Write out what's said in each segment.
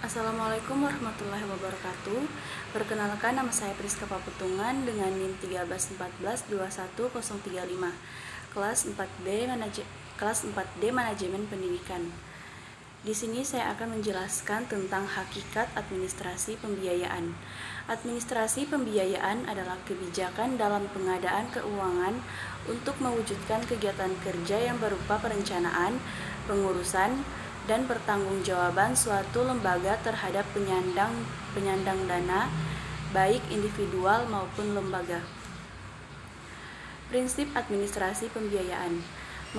Assalamualaikum warahmatullahi wabarakatuh. Perkenalkan, nama saya Priska Paputungan dengan NIM 1314211035, kelas 4D Manajemen Pendidikan. Di sini saya akan menjelaskan tentang hakikat administrasi pembiayaan. Administrasi pembiayaan adalah kebijakan dalam pengadaan keuangan untuk mewujudkan kegiatan kerja yang berupa perencanaan, pengurusan, dan pertanggungjawaban suatu lembaga terhadap penyandang dana, baik individual maupun lembaga. Prinsip administrasi pembiayaan.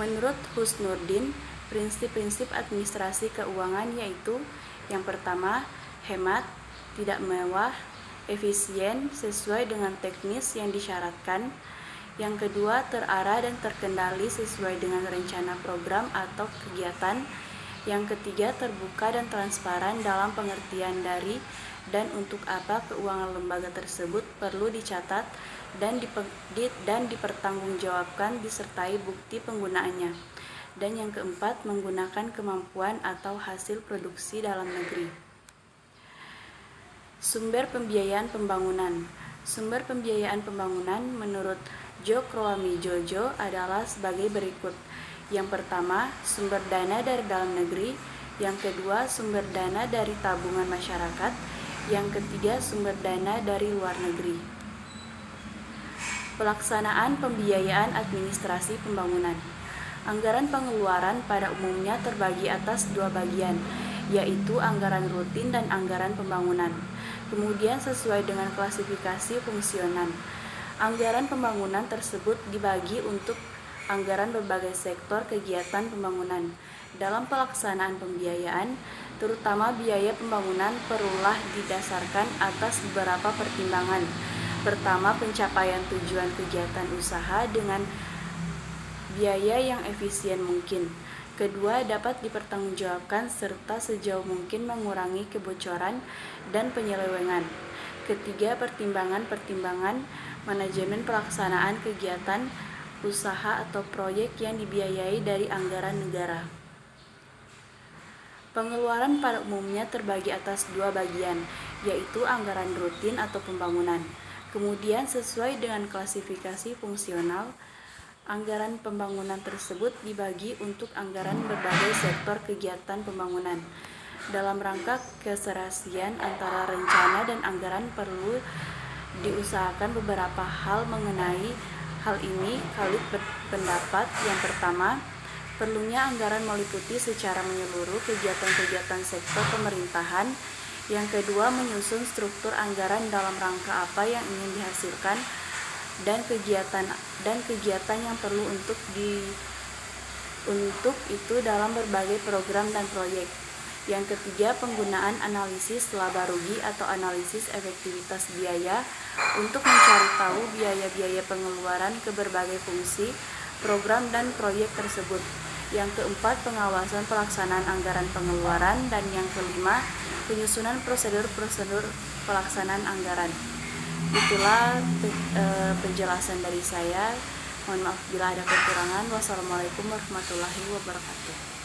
Menurut Husnurdin, prinsip-prinsip administrasi keuangan yaitu: yang pertama, hemat, tidak mewah, efisien, sesuai dengan teknis yang disyaratkan. Yang kedua, terarah dan terkendali sesuai dengan rencana program atau kegiatan. Yang ketiga, terbuka dan transparan dalam pengertian dari dan untuk apa keuangan lembaga tersebut perlu dicatat dan dipertanggungjawabkan disertai bukti penggunaannya. Dan yang keempat, menggunakan kemampuan atau hasil produksi dalam negeri. Sumber pembiayaan pembangunan. Sumber pembiayaan pembangunan menurut Jo Kroami Jojo adalah sebagai berikut. Yang pertama, sumber dana dari dalam negeri. Yang kedua, sumber dana dari tabungan masyarakat. Yang ketiga, sumber dana dari luar negeri. Pelaksanaan pembiayaan administrasi pembangunan. Anggaran pengeluaran pada umumnya terbagi atas dua bagian, yaitu anggaran rutin dan anggaran pembangunan. Kemudian sesuai dengan klasifikasi fungsional. Anggaran pembangunan tersebut dibagi untuk anggaran berbagai sektor kegiatan pembangunan. Dalam pelaksanaan pembiayaan, terutama biaya pembangunan perlulah didasarkan atas beberapa pertimbangan. Pertama, pencapaian tujuan kegiatan usaha dengan biaya yang efisien mungkin. Kedua, dapat dipertanggungjawabkan serta sejauh mungkin mengurangi kebocoran dan penyelewengan. Ketiga, pertimbangan manajemen pelaksanaan kegiatan usaha atau proyek yang dibiayai dari anggaran negara. Pengeluaran pada umumnya terbagi atas dua bagian, yaitu anggaran rutin atau pembangunan. Kemudian sesuai dengan klasifikasi fungsional, anggaran pembangunan tersebut dibagi untuk anggaran berbagai sektor kegiatan pembangunan. Dalam rangka keserasian antara rencana dan anggaran perlu diusahakan beberapa hal mengenai hal ini. Khalid berpendapat, yang pertama, perlunya anggaran meliputi secara menyeluruh kegiatan-kegiatan sektor pemerintahan. Yang kedua, menyusun struktur anggaran dalam rangka apa yang ingin dihasilkan dan kegiatan yang perlu untuk itu dalam berbagai program dan proyek. Yang ketiga, penggunaan analisis laba rugi atau analisis efektivitas biaya untuk mencari tahu biaya-biaya pengeluaran ke berbagai fungsi, program, dan proyek tersebut. Yang keempat, pengawasan pelaksanaan anggaran pengeluaran. Dan yang kelima, penyusunan prosedur-prosedur pelaksanaan anggaran. Itulah penjelasan dari saya. Mohon maaf bila ada kekurangan. Wassalamualaikum warahmatullahi wabarakatuh.